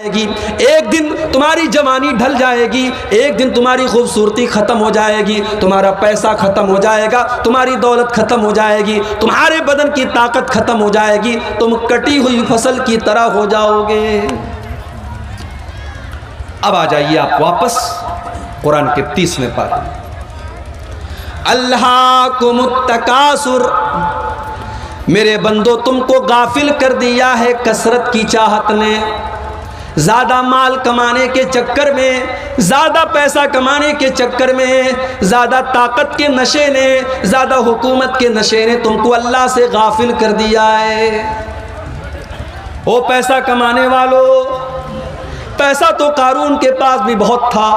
एक दिन तुम्हारी जवानी ढल जाएगी, एक दिन तुम्हारी खूबसूरती ख़त्म हो जाएगी, तुम्हारा पैसा ख़त्म हो जाएगा, तुम्हारी दौलत ख़त्म हो जाएगी, तुम्हारे बदन की ताकत ख़त्म हो जाएगी, तुम कटी हुई फसल की तरह हो जाओगे। अब आ जाइए आप वापस कुरान के 30वें पारे। अल्लाकुमुत्तकासुर, मेरे बंदो तुमको गाफिल कर दिया है कसरत की चाहत ने। ज़्यादा माल कमाने के चक्कर में, ज़्यादा पैसा कमाने के चक्कर में, ज़्यादा ताकत के नशे ने, ज़्यादा हुकूमत के नशे ने तुमको अल्लाह से गाफिल कर दिया है। ओ पैसा कमाने वालों, पैसा तो कारून के पास भी बहुत था,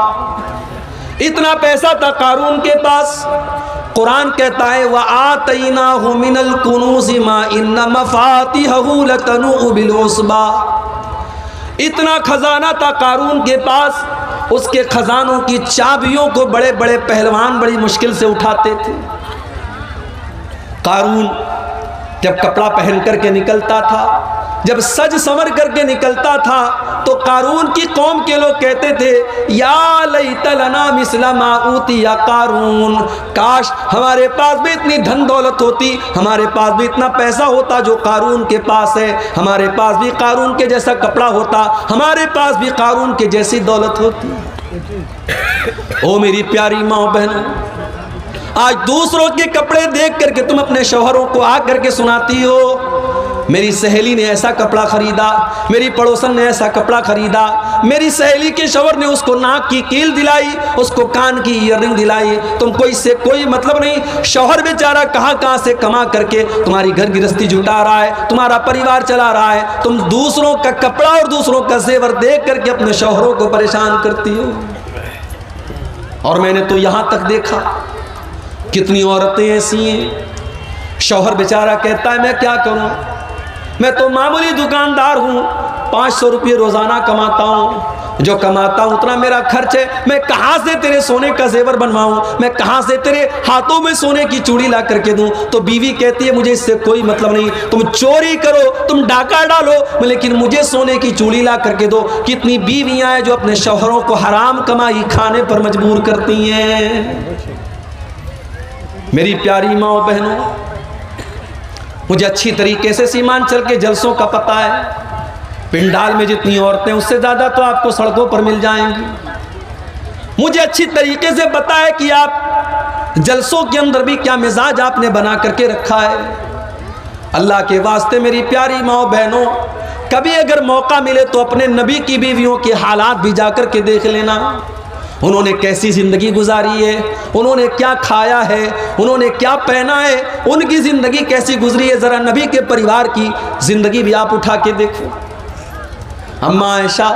इतना पैसा था कारून के पास, कुरान कहता है व आतैनाहु मिनल कुनूज़ि मा इन्न मफातिहहु लतनूउ बिल उस्बा। इतना खजाना था कारून के पास, उसके खजानों की चाबियों को बड़े बड़े पहलवान बड़ी मुश्किल से उठाते थे। कारून जब कपड़ा पहन करके निकलता था, जब सज संवर करके निकलता था, तो कारून की कौम के लोग कहते थे या लैत लना मिस्ला मा ऊतिया कारून, काश हमारे पास भी इतनी धन दौलत होती, हमारे पास भी इतना पैसा होता जो कारून के पास है, हमारे पास भी कारून के जैसा कपड़ा होता, हमारे पास भी कारून के जैसी दौलत होती। ओ मेरी प्यारी माँ बहनों, आज दूसरों के कपड़े देख करके तुम अपने शौहरों को आ करके सुनाती हो मेरी सहेली ने ऐसा कपड़ा खरीदा, मेरी पड़ोसन ने ऐसा कपड़ा खरीदा, मेरी सहेली के शौहर ने उसको नाक की कील दिलाई, उसको कान की ईयररिंग दिलाई। तुमको इससे कोई मतलब नहीं। शौहर बेचारा कहाँ कहाँ से कमा करके तुम्हारी घर गृहस्थी जुटा रहा है, तुम्हारा परिवार चला रहा है, तुम दूसरों का कपड़ा और दूसरों का जेवर देख करके अपने शौहरों को परेशान करती हो। और मैंने तो यहाँ तक देखा कितनी औरतें ऐसी हैं, शौहर बेचारा कहता है मैं क्या करूं, मैं तो मामूली दुकानदार हूं, 500 रुपये रोजाना कमाता हूं, जो कमाता हूं उतना मेरा खर्च है, मैं कहां से तेरे सोने का जेवर बनवाऊं, मैं कहां से तेरे हाथों में सोने की चूड़ी ला करके दूं। तो बीवी कहती है मुझे इससे कोई मतलब नहीं, तुम चोरी करो, तुम डाका डालो, लेकिन मुझे सोने की चूड़ी ला करके दो। कितनी बीवियां हैं जो अपने शौहरों को हराम कमाई खाने पर मजबूर करती हैं। मेरी प्यारी माँ बहनों, मुझे अच्छी तरीके से सीमांचल के जलसों का पता है। पिंडाल में जितनी औरतें उससे ज़्यादा तो आपको सड़कों पर मिल जाएंगी। मुझे अच्छी तरीके से पता है कि आप जलसों के अंदर भी क्या मिजाज आपने बना करके रखा है। अल्लाह के वास्ते मेरी प्यारी माँ बहनों, कभी अगर मौका मिले तो अपने नबी की बीवियों के हालात भी जा कर के देख लेना। उन्होंने कैसी ज़िंदगी गुजारी है, उन्होंने क्या खाया है, उन्होंने क्या पहना है, उनकी ज़िंदगी कैसी गुजरी है। ज़रा नबी के परिवार की ज़िंदगी भी आप उठा के देखो। अम्मा आयशा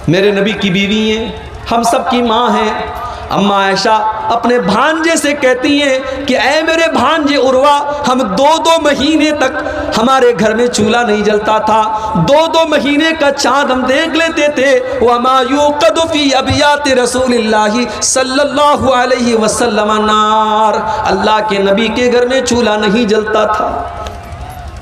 मेरे नबी की बीवी हैं, हम सब की माँ हैं। अम्मा आयशा अपने भांजे से कहती हैं कि ऐ मेरे भांजे उर्वा, हम 2-2 महीने तक हमारे घर में चूल्हा नहीं जलता था, 2-2 महीने का चाँद हम देख लेते थे। वमा युक़दु फ़ी अबियाति रसूलिल्लाहि सल्लल्लाहु अलैहि वसल्लम नार, अल्लाह के नबी के घर में चूल्हा नहीं जलता था।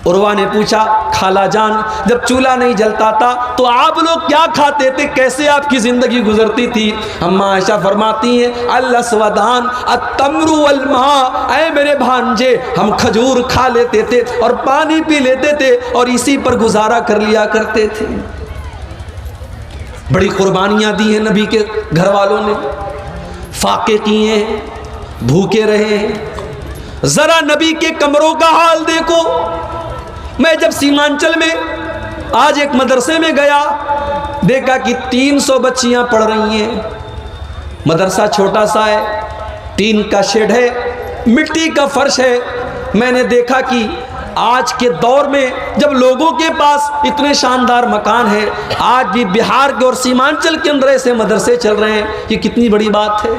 उर्वा ने पूछा खाला जान, जब चूल्हा नहीं जलता था तो आप लोग क्या खाते थे, कैसे आपकी ज़िंदगी गुजरती थी। अम्मा आयशा फरमाती हैं अल-अस्वदान अत-तम्रु वल मा, ऐ मेरे भांजे हम खजूर खा लेते थे और पानी पी लेते थे और इसी पर गुजारा कर लिया करते थे। बड़ी कुर्बानियाँ दी हैं नबी के घर वालों ने, फाके किए हैं, भूखे रहे हैं। ज़रा नबी के कमरों का हाल देखो। मैं जब सीमांचल में आज एक मदरसे में गया, देखा कि 300 बच्चियां पढ़ रही हैं। मदरसा छोटा सा है, टीन का शेड है, मिट्टी का फर्श है। मैंने देखा कि आज के दौर में जब लोगों के पास इतने शानदार मकान है, आज भी बिहार के और सीमांचल के अंदर ऐसे मदरसे चल रहे हैं, ये कितनी बड़ी बात है।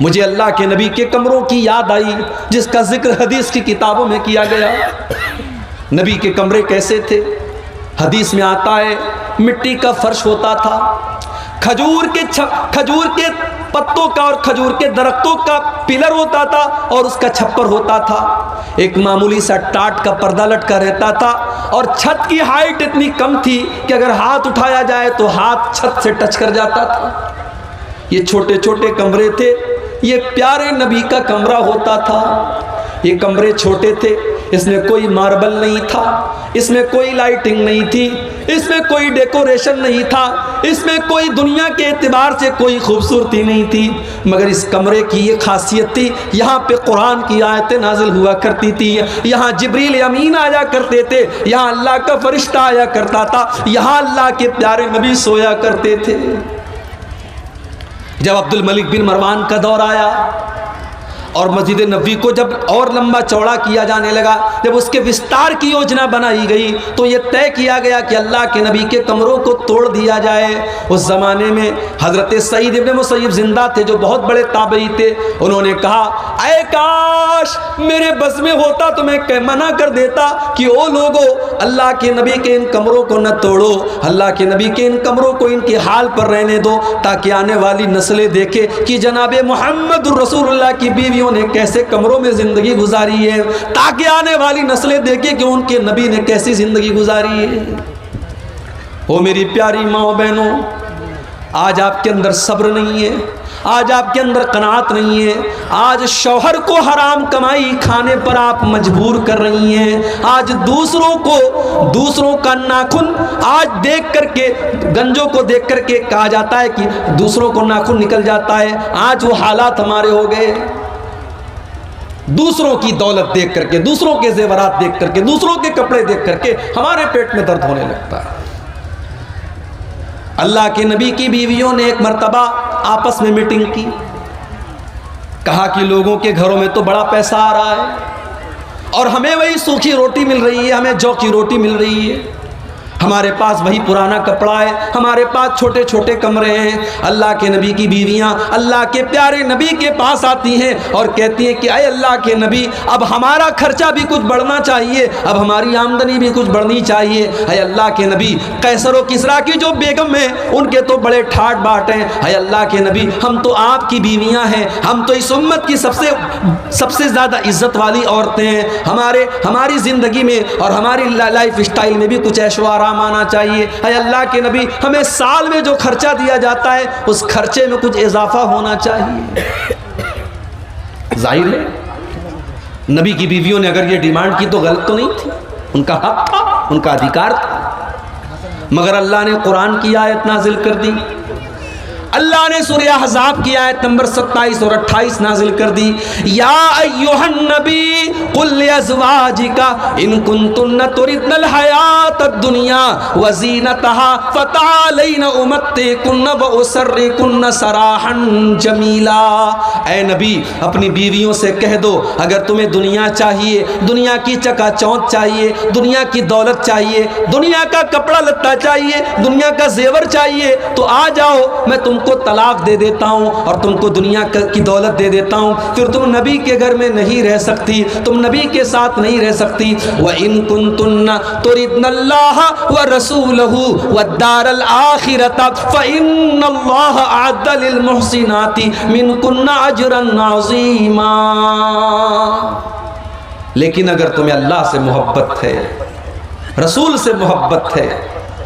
मुझे अल्लाह के नबी के कमरों की याद आई जिसका जिक्र हदीस की किताबों में किया गया। नबी के कमरे कैसे थे, हदीस में आता है मिट्टी का फर्श होता था, खजूर के पत्तों का और खजूर के दरख्तों का पिलर होता था और उसका छप्पर होता था। एक मामूली सा टाट का पर्दा लटका रहता था और छत की हाइट इतनी कम थी कि अगर हाथ उठाया जाए तो हाथ छत से टच कर जाता था। ये छोटे छोटे कमरे थे, ये प्यारे नबी का कमरा होता था। ये कमरे छोटे थे, इसमें कोई मार्बल नहीं था, इसमें कोई लाइटिंग नहीं थी, इसमें कोई डेकोरेशन नहीं था, इसमें कोई दुनिया के एतबार से कोई खूबसूरती नहीं थी, मगर इस कमरे की ये खासियत थी, यहाँ पे कुरान की आयतें नाजिल हुआ करती थी, यहाँ जिब्रील अमीन आया करते थे, यहाँ अल्लाह का फरिश्ता आया करता था, यहाँ अल्लाह के प्यारे नबी सोया करते थे। जब अब्दुल मलिक बिन मरवान का दौर आया और मस्जिद नबी को जब और लंबा चौड़ा किया जाने लगा, जब उसके विस्तार की योजना बनाई गई तो ये तय किया गया कि अल्लाह के नबी के कमरों को तोड़ दिया जाए। उस ज़माने में हज़रत सईद इब्न मुसय्यब जिंदा थे, जो बहुत बड़े ताबई थे। उन्होंने कहा, अय काश मेरे बस में होता तो मैं मना कर देता कि ओ लोगों, अल्लाह के नबी के इन कमरों को न तोड़ो, अल्लाह के नबी के इन कमरों को इनके हाल पर रहने दो, ताकि आने वाली नस्लें देखे कि जनाब मोहम्मद रसूलुल्लाह की बीवियों ने कैसे कमरों में जिंदगी गुजारी है, ताकि आने वाली नस्लें देखें कि उनके नबी ने कैसी जिंदगी गुजारी है। ओ मेरी प्यारी माँ बहनों, आज आपके अंदर सब्र नहीं है, आज आपके अंदर कनात नहीं है, आज शौहर को हराम कमाई खाने पर आप मजबूर कर रही हैं, आज दूसरों का नाखून आज देख करके, गंजों को देख करके कहा जाता है कि दूसरों को नाखून निकल जाता है। आज वो हालात हमारे हो गए, दूसरों की दौलत देख करके, दूसरों के जेवरात देख करके, दूसरों के कपड़े देख करके हमारे पेट में दर्द होने लगता है। अल्लाह के नबी की बीवियों ने एक मर्तबा आपस में मीटिंग की, कहा कि लोगों के घरों में तो बड़ा पैसा आ रहा है और हमें वही सूखी रोटी मिल रही है, हमें जौ की रोटी मिल रही है, हमारे पास वही पुराना कपड़ा है, हमारे पास छोटे छोटे कमरे हैं। अल्लाह के नबी की बीवियां अल्लाह के प्यारे नबी के पास आती हैं और कहती हैं कि अय अल्लाह के नबी, अब हमारा खर्चा भी कुछ बढ़ना चाहिए, अब हमारी आमदनी भी कुछ बढ़नी चाहिए। अय अल्लाह के नबी, कैसर व किसरा की जो बेगम है उनके तो बड़े ठाट बाट हैं, अय अल्लाह के नबी हम तो आपकी बीवियां हैं, हम तो इस उम्मत की सबसे ज़्यादा इज्जत वाली औरतें हैं, हमारी ज़िंदगी में और हमारी लाइफ स्टाइल में भी कुछ ऐशो आराम आना चाहिए। है अल्लाह के नबी, हमें साल में जो खर्चा दिया जाता है उस खर्चे में कुछ इजाफा होना चाहिए। जाहिर है नबी की बीवियों ने अगर ये डिमांड की तो गलत तो नहीं थी, उनका हक था, उनका अधिकार था, मगर अल्लाह ने कुरान की आयत नाजिल कर दी। अल्लाह ने सूरह अहज़ाब की आयत नंबर 27 और 28 नाजिल कर दी, या अय्युहन नबी कुल लिअज़वाजिका इन कुंतुन्ना तुरिदनल हयातद दुनिया व ज़ीनतहा फ़तअलैना उमत्तिकुन्ना व उसर्रिकुन्ना सराहन जमीला। ऐ नबी, अपनी बीवियों से कह दो, अगर तुम्हें दुनिया चाहिए, दुनिया की चकाचौंध चाहिए, दुनिया की दौलत चाहिए, दुनिया का कपड़ा लत्ता चाहिए, दुनिया का जेवर चाहिए, तो आ जाओ, मैं तुमको तलाक दे देता हूँ और तुमको दुनिया की दौलत दे देता हूँ, फिर तुम नबी के घर में नहीं रह सकती, तुम नबी के साथ नहीं रह सकती। व इन कुंतुन्ना तुरिदनल्लाह व रसूलहु व दारल आखिरता फ़इन्नल्लाह अअद्द लिल मुहसिनाति मिनकुन्ना अजरन अज़ीमा। लेकिन अगर तुम्हें अल्लाह से मोहब्बत है, रसूल से मोहब्बत है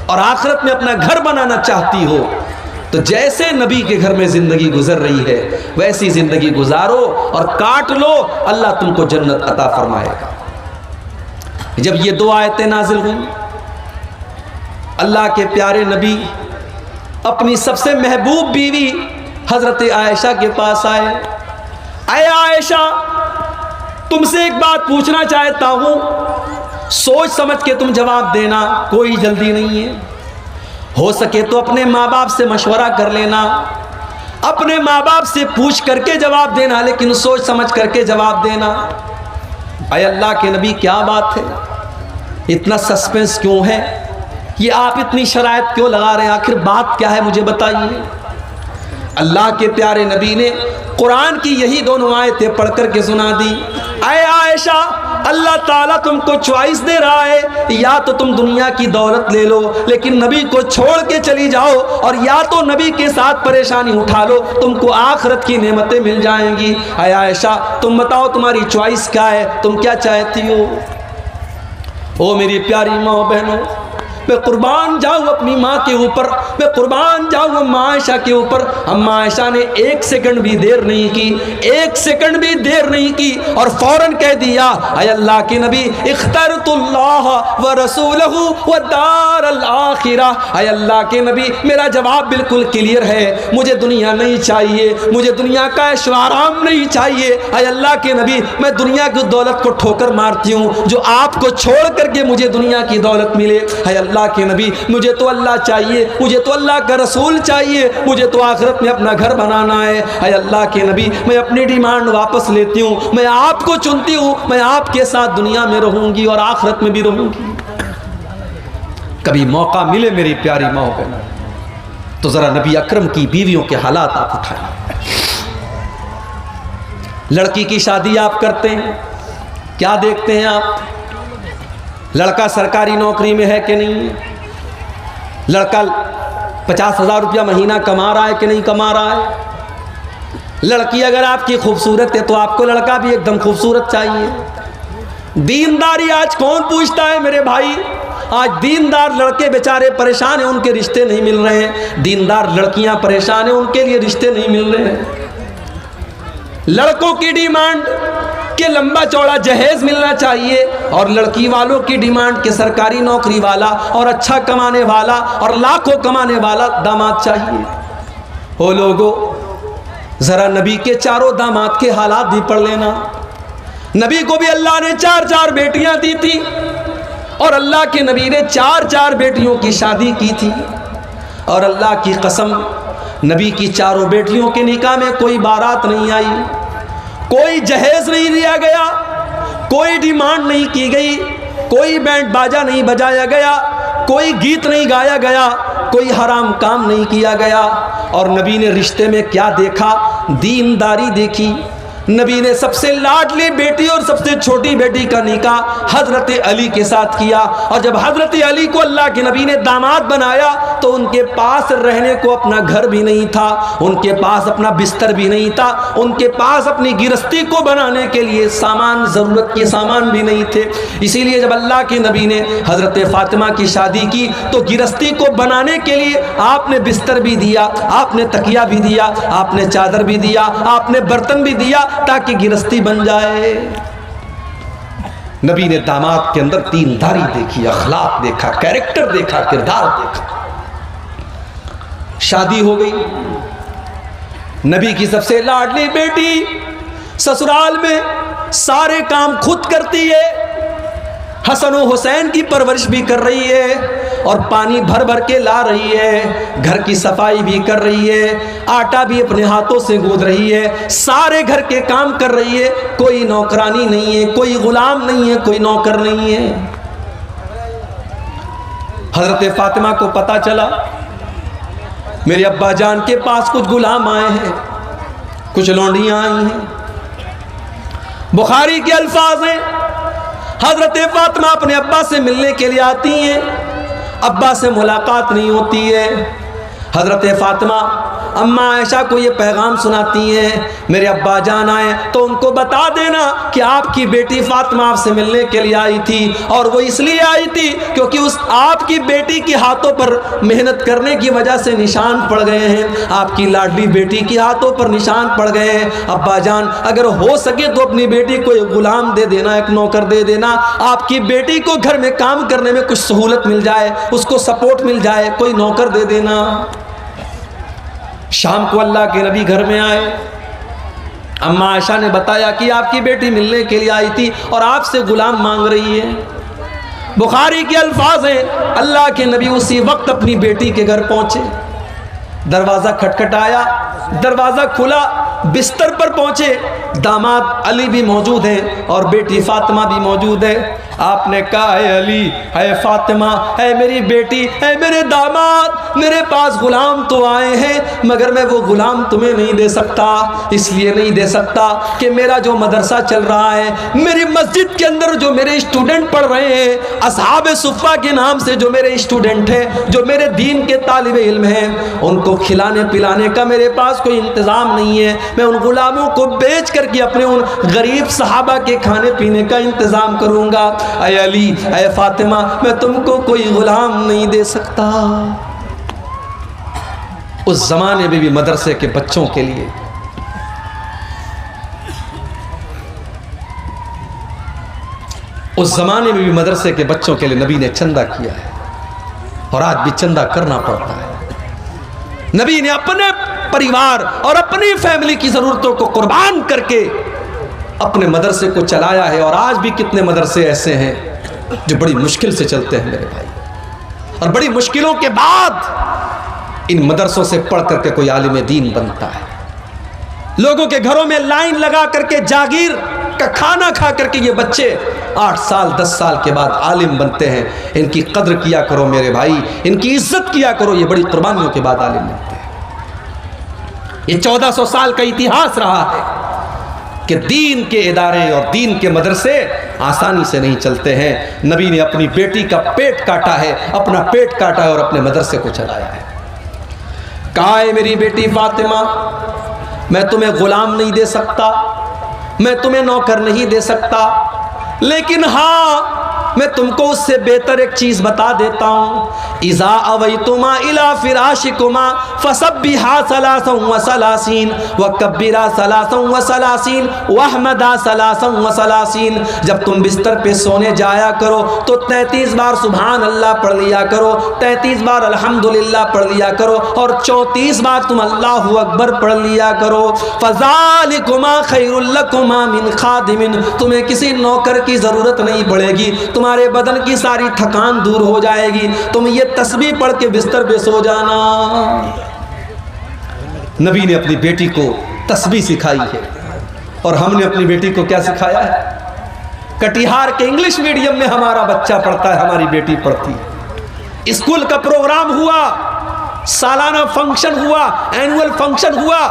और आखिरत में अपना घर बनाना चाहती हो, तो जैसे नबी के घर में ज़िंदगी गुजर रही है वैसी ज़िंदगी गुजारो और काट लो, अल्लाह तुमको जन्नत अता फरमाएगा। जब ये दो आयतें नाजिल हुई, अल्लाह के प्यारे नबी अपनी सबसे महबूब बीवी हज़रत आयशा के पास आए। अय आयशा, तुमसे एक बात पूछना चाहता हूँ, सोच समझ के तुम जवाब देना, कोई जल्दी नहीं है, हो सके तो अपने माँ बाप से मशवरा कर लेना, अपने माँ बाप से पूछ करके जवाब देना, लेकिन सोच समझ करके जवाब देना। अय अल्लाह के नबी, क्या बात है, इतना सस्पेंस क्यों है, ये आप इतनी शराइत क्यों लगा रहे हैं, आखिर बात क्या है, मुझे बताइए। अल्लाह के प्यारे नबी ने कुरान की यही दोनों आयतें पढ़ करके सुना दी। अय आयशा, अल्लाह ताला तुमको चॉइस दे रहा है, या तो तुम दुनिया की दौलत ले लो लेकिन नबी को छोड़ के चली जाओ, और या तो नबी के साथ परेशानी उठा लो, तुमको आखिरत की नेमतें मिल जाएंगी। हाय आयशा, तुम बताओ तुम्हारी चॉइस क्या है, तुम क्या चाहती हो? ओ मेरी प्यारी माँ बहनों, मैं कुर्बान जाऊँ अपनी माँ के ऊपर, मैं कुर्बान जाऊँ अम्मा आयशा के ऊपर। अम्मा आयशा ने एक सेकंड भी देर नहीं की, एक सेकंड भी देर नहीं की और फौरन कह दिया, ऐ अल्लाह के नबी, इख्तरतुल्लाह व रसूलहु व दारल आखिरा। ऐ अल्लाह के नबी, मेरा जवाब बिल्कुल क्लियर है, मुझे दुनिया नहीं चाहिए, मुझे दुनिया का ऐशो आराम नहीं चाहिए। ऐ अल्लाह के नबी, मैं दुनिया की दौलत को ठोकर मारती हूँ जो आपको छोड़ करके मुझे दुनिया की दौलत मिले। ऐ अल्लाह के नबी, मुझे तो अल्लाह चाहिए, मुझे तो अल्लाह का रसूल चाहिए, मुझे तो आखिरत में अपना घर बनाना है। ऐ अल्लाह के नबी, मैं अपनी डिमांड वापस लेती हूँ, मैं आपको चुनती हूँ, मैं आपके साथ दुनिया में रहूंगी और आखिरत में भी रहूंगी। कभी मौका मिले मेरी प्यारी माँ बहन, तो जरा नबी अकरम की बीवियों के हालात आप उठाएं। लड़की की शादी आप करते हैं, क्या देखते हैं आप? लड़का सरकारी नौकरी में है कि नहीं? लड़का 50,000 रुपया महीना कमा रहा है कि नहीं कमा रहा है? लड़की अगर आपकी खूबसूरत है तो आपको लड़का भी एकदम खूबसूरत चाहिए। दीनदारी आज कौन पूछता है मेरे भाई? आज दीनदार लड़के बेचारे परेशान हैं, उनके रिश्ते नहीं मिल रहे हैं। दीनदार लड़कियां परेशान हैं, उनके लिए रिश्ते नहीं मिल रहे हैं। लड़कों की डिमांड के लंबा चौड़ा जहेज मिलना चाहिए और लड़की वालों की डिमांड के सरकारी नौकरी वाला और अच्छा कमाने वाला और लाखों कमाने वाला दामाद चाहिए। ओ लोगों, जरा नबी के चारों दामाद के हालात भी पढ़ लेना। नबी को भी अल्लाह ने 4-4 बेटियां दी थी और अल्लाह के नबी ने 4-4 बेटियों की शादी की थी। और अल्लाह की कसम, नबी की चारों बेटियों के निकाह में कोई बारात नहीं आई, कोई जहेज नहीं दिया गया, कोई डिमांड नहीं की गई, कोई बैंड बाजा नहीं बजाया गया, कोई गीत नहीं गाया गया, कोई हराम काम नहीं किया गया। और नबी ने रिश्ते में क्या देखा? दीनदारी देखी। नबी ने सबसे लाडली बेटी और सबसे छोटी बेटी का निकाह हजरत अली के साथ किया। और जब हजरत अली को अल्लाह के नबी ने दामाद बनाया तो उनके पास रहने को अपना घर भी नहीं था, उनके पास अपना बिस्तर भी नहीं था, उनके पास अपनी गिरस्ती को बनाने के लिए सामान, ज़रूरत के सामान भी नहीं थे। इसीलिए जब अल्लाह के नबी ने हजरत फातिमा की शादी की तो गिरस्ती को बनाने के लिए आपने बिस्तर भी दिया, आपने तकिया भी दिया, आपने चादर भी दिया, आपने बर्तन भी दिया ताकि गिरस्ती बन जाए। नबी ने दामाद के अंदर दीनदारी देखी, अखलाक देखा, कैरेक्टर देखा, किरदार देखा। शादी हो गई। नबी की सबसे लाडली बेटी ससुराल में सारे काम खुद करती है, हसन और हुसैन की परवरिश भी कर रही है और पानी भर भर के ला रही है, घर की सफाई भी कर रही है, आटा भी अपने हाथों से गूंद रही है, सारे घर के काम कर रही है। कोई नौकरानी नहीं है, कोई गुलाम नहीं है, कोई नौकर नहीं है। हजरत फातिमा को पता चला मेरे अब्बा जान के पास कुछ गुलाम आए हैं, कुछ लौंडियां आई हैं। बुखारी के अल्फाज हैं, हजरत फातिमा अपने अब्बा से मिलने के लिए आती हैं, अब्बा से मुलाकात नहीं होती है। हजरत फातिमा अम्मा आयशा को ये पैगाम सुनाती हैं, मेरे अब्बा जान आए तो उनको बता देना कि आपकी बेटी फातिमा आपसे मिलने के लिए आई थी, और वो इसलिए आई थी क्योंकि उस आपकी बेटी के हाथों पर मेहनत करने की वजह से निशान पड़ गए हैं, आपकी लाडली बेटी के हाथों पर निशान पड़ गए हैं। अब्बा जान अगर हो सके तो अपनी बेटी को एक गुलाम दे देना, एक नौकर दे देना, आपकी बेटी को घर में काम करने में कुछ सहूलत मिल जाए, उसको सपोर्ट मिल जाए, कोई नौकर दे देना। शाम को अल्लाह के नबी घर में आए, अम्मा आयशा ने बताया कि आपकी बेटी मिलने के लिए आई थी और आपसे गुलाम मांग रही है। बुखारी के अल्फाज हैं, अल्लाह के नबी उसी वक्त अपनी बेटी के घर पहुंचे, दरवाज़ा खटखटाया, दरवाज़ा खुला, बिस्तर पर पहुंचे, दामाद अली भी मौजूद हैं और बेटी फातिमा भी मौजूद है। आपने कहा है अली, है फातिमा, है मेरी बेटी, है मेरे दामाद, मेरे पास गुलाम तो आए हैं मगर मैं वो गुलाम तुम्हें नहीं दे सकता। इसलिए नहीं दे सकता कि मेरा जो मदरसा चल रहा है, मेरी मस्जिद के अंदर जो मेरे स्टूडेंट पढ़ रहे हैं, असहाबे सुफ़ा के नाम से जो मेरे स्टूडेंट हैं, जो मेरे दीन के तालिबे इल्म हैं, उनको खिलाने पिलाने का मेरे पास कोई इंतज़ाम नहीं है। मैं उन गुलामों को बेच करके अपने उन गरीब सहाबा के खाने पीने का इंतज़ाम करूँगा। ऐ अली, ऐ फातिमा, मैं तुमको कोई गुलाम नहीं दे सकता। उस ज़माने में भी मदरसे के बच्चों के लिए उस ज़माने में भी मदरसे के बच्चों के लिए नबी ने चंदा किया है और आज भी चंदा करना पड़ता है। नबी ने अपने परिवार और अपनी फैमिली की ज़रूरतों को कुर्बान करके अपने मदरसे को चलाया है। और आज भी कितने मदरसे ऐसे हैं जो बड़ी मुश्किल से चलते हैं मेरे भाई, और बड़ी मुश्किलों के बाद इन मदरसों से पढ़ करके कोई आलिम दीन बनता है। लोगों के घरों में लाइन लगा करके जागीर का खाना खा करके ये बच्चे 8 साल 10 साल के बाद आलिम बनते हैं। इनकी कद्र किया करो मेरे भाई, इनकी इज्जत किया करो। ये बड़ी कुर्बानियों के बाद आलिम बनते हैं। ये 1400 साल का इतिहास रहा है कि दीन के इदारे और दीन के मदरसे आसानी से नहीं चलते हैं। नबी ने अपनी बेटी का पेट काटा है, अपना पेट काटा है और अपने मदरसे को चलाया है। कहा है मेरी बेटी फातिमा, मैं तुम्हें गुलाम नहीं दे सकता, मैं तुम्हें नौकर नहीं दे सकता, लेकिन हाँ मैं तुमको उससे बेहतर एक चीज़ बता देता हूँ। इज़ा अवैतुमा इला फिराशिकुमा फसब्बिहा सलासन व सलासीन व कब्बिरा सलासन व सलासीन वहमदा सलासन व सलासीन। जब तुम बिस्तर पे सोने जाया करो तो 33 बार सुभान अल्लाह पढ़ लिया करो, 33 बार अल्हम्दुलिल्लाह पढ़ लिया करो और 34 बार तुम अल्लाहु अकबर पढ़ लिया करो। फ़ज़ालिकुमा खैरुल लकुमा मिन खादिमिन, तुम्हें किसी नौकर की ज़रूरत नहीं पड़ेगी, तुम्हारे बदन की सारी थकान दूर हो जाएगी, तुम ये तस्बीह पढ़ के बिस्तर पे सो जाना। नबी ने अपनी बेटी को तस्बीह सिखाई है और हमने अपनी बेटी को क्या सिखाया है? कटिहार के इंग्लिश मीडियम में हमारा बच्चा पढ़ता है, हमारी बेटी पढ़ती है। स्कूल का प्रोग्राम हुआ, सालाना फंक्शन हुआ, एनुअल फंक्शन हुआ,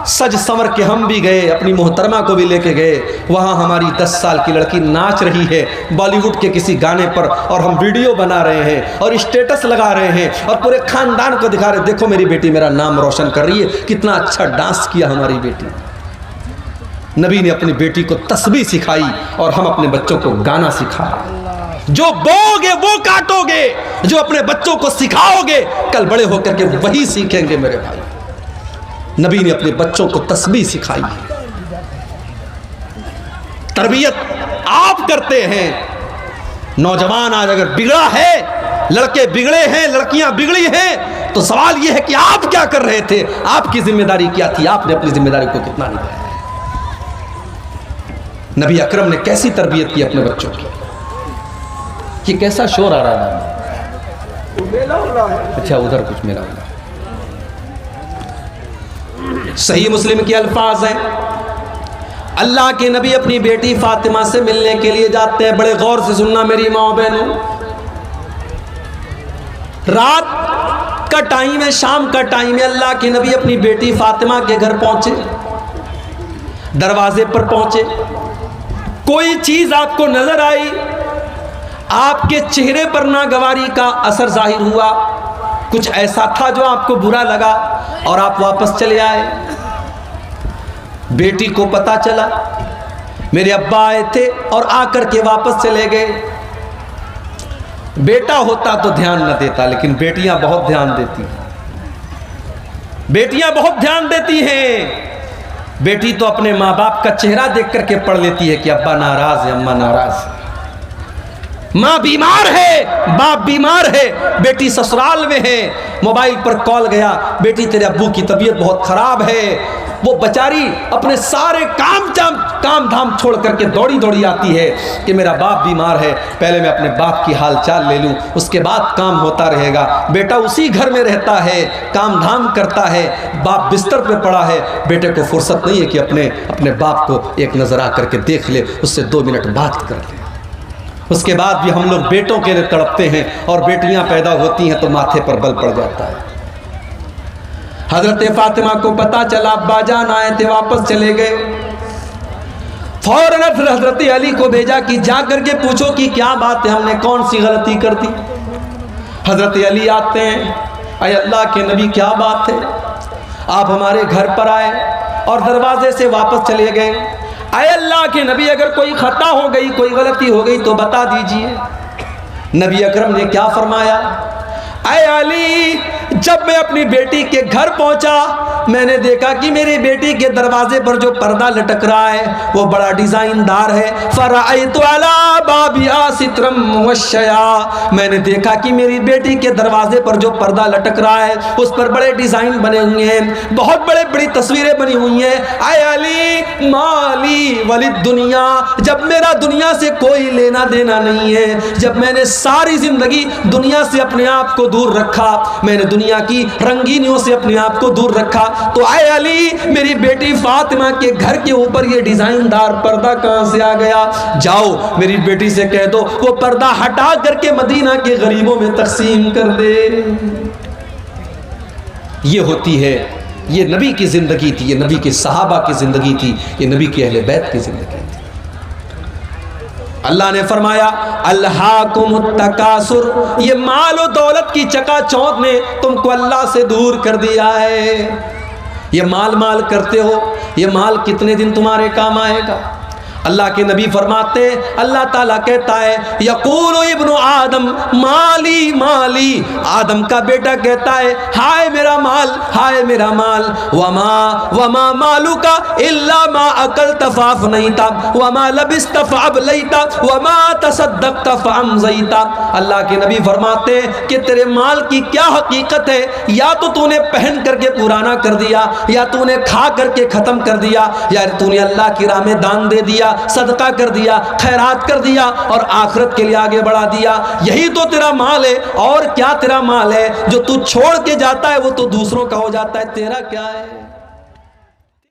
सज संवर के हम भी गए, अपनी मोहतरमा को भी लेके गए। वहाँ हमारी 10 साल की लड़की नाच रही है बॉलीवुड के किसी गाने पर और हम वीडियो बना रहे हैं और स्टेटस लगा रहे हैं और पूरे खानदान को दिखा रहे, देखो मेरी बेटी मेरा नाम रोशन कर रही है, कितना अच्छा डांस किया हमारी बेटी। नबी ने अपनी बेटी को तस्बीह सिखाई और हम अपने बच्चों को गाना सिखाए। जो बोगे वो काटोगे, जो अपने बच्चों को सिखाओगे कल बड़े होकर के वही सीखेंगे मेरे भाई। नबी ने अपने बच्चों को तस्बीह सिखाई है। तरबियत आप करते हैं। नौजवान आज अगर बिगड़ा है, लड़के बिगड़े हैं, लड़कियां बिगड़ी हैं, तो सवाल यह है कि आप क्या कर रहे थे, आपकी जिम्मेदारी क्या थी, आपने अपनी जिम्मेदारी को कितना निभाया। नबी अकरम ने कैसी तरबियत की अपने बच्चों की। ये कैसा शोर आ रहा है? अच्छा उधर कुछ मेला हो रहा है। सही मुस्लिम के अल्फाज हैं, अल्लाह के नबी अपनी बेटी फातिमा से मिलने के लिए जाते हैं। बड़े गौर से सुनना मेरी माँ बहनों, रात का टाइम है, शाम का टाइम है। अल्लाह के नबी अपनी बेटी फातिमा के घर पहुंचे, दरवाजे पर पहुंचे, कोई चीज आपको नजर आई, आपके चेहरे पर नागवारी का असर जाहिर हुआ, कुछ ऐसा था जो आपको बुरा लगा और आप वापस चले आए। बेटी को पता चला मेरे अब्बा आए थे और आकर के वापस चले गए। बेटा होता तो ध्यान न देता, लेकिन बेटियां बहुत ध्यान देती हैं। बेटियां बहुत ध्यान देती हैं। बेटी तो अपने माँ बाप का चेहरा देख करके पढ़ लेती है कि अब्बा नाराज है, अम्मा नाराज है, माँ बीमार है, बाप बीमार है, बेटी ससुराल में है, मोबाइल पर कॉल गया, बेटी तेरे अब्बू की तबीयत बहुत खराब है। वो बेचारी अपने सारे काम धाम छोड़ करके दौड़ी दौड़ी आती है कि मेरा बाप बीमार है, पहले मैं अपने बाप की हाल चाल ले लूँ, उसके बाद काम होता रहेगा। बेटा उसी घर में रहता है, काम धाम करता है, बाप बिस्तर पे पड़ा है, बेटे को फुर्सत नहीं है कि अपने बाप को एक नज़र आ करके देख ले, उससे 2 मिनट बात कर ले। उसके बाद भी हम लोग बेटों के लिए तड़पते हैं और बेटियां पैदा होती हैं तो माथे पर बल पड़ जाता है। हजरत फातिमा को पता चला, अब्बा जान आए थे, वापस चले गए। फौरन फिर हजरत अली को भेजा कि जा करके पूछो कि क्या बात है, हमने कौन सी गलती कर दी। हजरत अली आते हैं, अय अल्लाह के नबी क्या बात है, आप हमारे घर पर आए और दरवाजे से वापस चले गए। अय अल्लाह के नबी, अगर कोई खता हो गई, कोई गलती हो गई तो बता दीजिए। नबी अकरम ने क्या फरमाया, अय अली, जब मैं अपनी बेटी के घर पहुंचा मैंने देखा कि मेरी बेटी के दरवाजे पर जो पर्दा लटक रहा है वो बड़ा डिजाइनदार है। फराइतु अला बाबिया सित्रम वशया, मैंने देखा कि मेरी बेटी के दरवाजे पर जो पर्दा लटक रहा है उस पर बड़े डिजाइन बने हुए हैं, बहुत बड़े बड़ी तस्वीरें बनी हुई हैं। अय अली माली वलिद दुनिया, जब मेरा दुनिया से कोई लेना देना नहीं है, जब मैंने सारी जिंदगी दुनिया से अपने आप को दूर रखा, मैंने दुनिया की रंगीनियों से अपने आप को दूर रखा, तो आए अली, मेरी बेटी फातिमा के घर के ऊपर ये डिजाइनदार पर्दा कहां से आ गया? जाओ मेरी बेटी से कह दो वो पर्दा हटा करके मदीना के गरीबों में तकसीम कर दे। ये होती है, ये नबी की जिंदगी थी, ये नबी के सहाबा की जिंदगी थी, ये नबी के अहले बैत की जिंदगी थी। अल्लाह ने फरमाया अल्हाकुमुत्तकासुर, ये माल और दौलत की चकाचौंध ने तुमको अल्लाह से दूर कर दिया है। ये माल माल करते हो, ये माल कितने दिन तुम्हारे काम आएगा? अल्लाह के नबी फरमाते, अल्लाह ताला कहता है यकूलु इब्नु आदम माली माली, आदम का बेटा कहता है हाय मेरा माल, हाय मेरा माल। वमा वमा मालुका इल्ला मा अकल तफाफ नहीं था, वमा लबिस तफाब लईता, वमा तसद्दक़त फअमज़ईता। अल्लाह के नबी फरमाते कि तेरे माल की क्या हकीकत है, या तो तूने पहन करके पुराना कर दिया, या तूने खा करके खत्म कर दिया, या तूने अल्लाह की राह में दान दे दिया, सदका कर दिया, खैरात कर दिया और आखिरत के लिए आगे बढ़ा दिया। यही तो तेरा माल है। और क्या तेरा माल है? जो तू छोड़ के जाता है वो तो दूसरों का हो जाता है, तेरा क्या है?